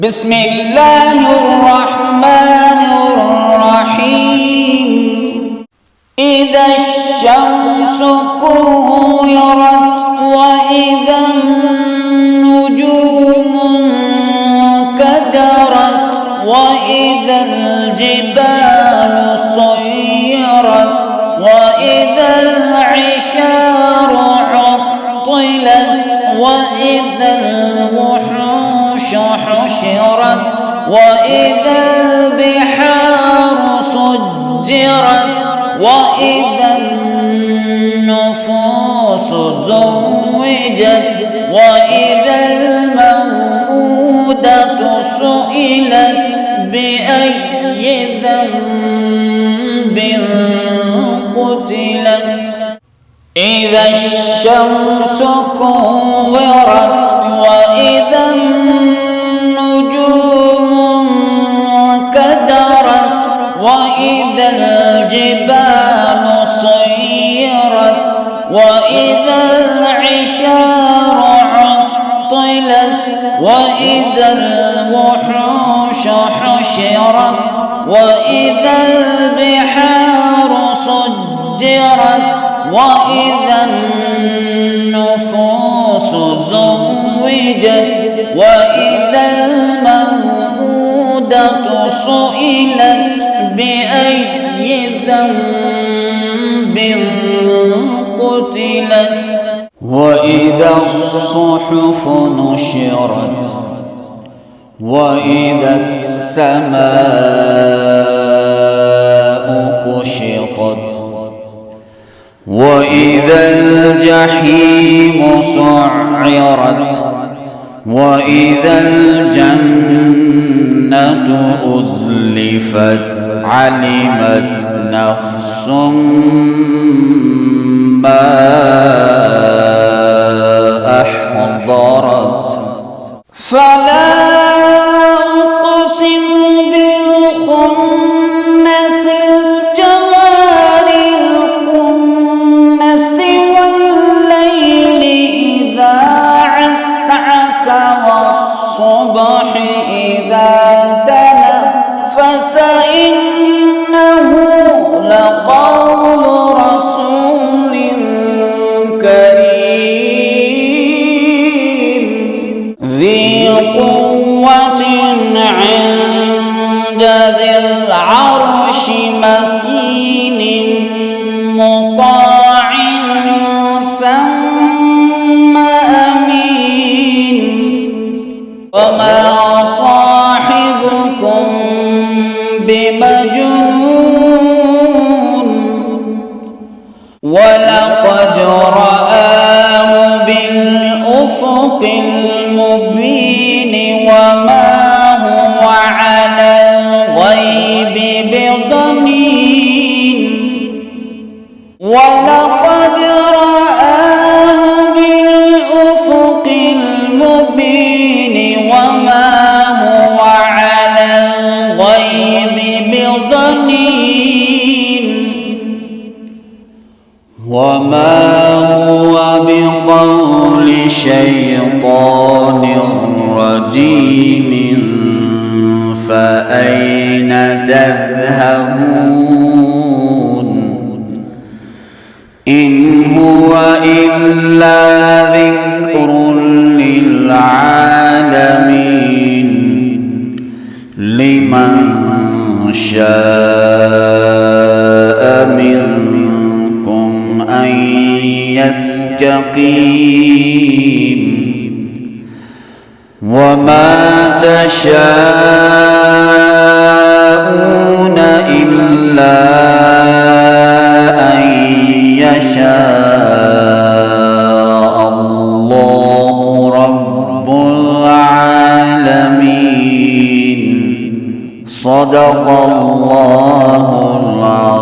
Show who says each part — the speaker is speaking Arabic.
Speaker 1: بسم الله الرحمن الرحيم. إذا الشمس كورت وإذا النجوم انكدرت وإذا الجبال سيرت وإذا العشار عطلت وإذا الوحوش حشرت وإذا البحار سجرت وإذا النفوس زوجت وإذا الموءودة سئلت بأي ذنب قتلت. إذا الشمس كورت وإذا النجوم انكدرت وإذا الجبال سيرت وإذا العشار عطلت وإذا الوحوش حشرت وإذا البحار سجرت وإذا النفوس زوجت وإذا الموءودة سئلت بأي ذنب قتلت. وإذا الصحف نشرت وإذا السماء كشطت وإذا الجحيم سعرت وإذا الجنة أزلفت علمت نفس ما أحضرت. فلا أقسم بالخنس الجوار الكنس والليل إذا عسعس والصبح إذا تنفس إنه لقول رسول كريم ذي قوة عند ذي العرش مكين مطاع ثم أمين. وما صاحبكم بمجنون ولقد رآه بالأفق المبين وما هو على الغيب بضنين. ولقد رآه بالأفق المبين وما هو على الغيب بضنين. وما هو بقول شيطان رجيم فأين تذهبون إن هو إلا ذكر للعالمين لمن شاء منكم أن يستقيم. وما تشاءون إلا أن يشاء الله رب العالمين. صدق الله العظيم.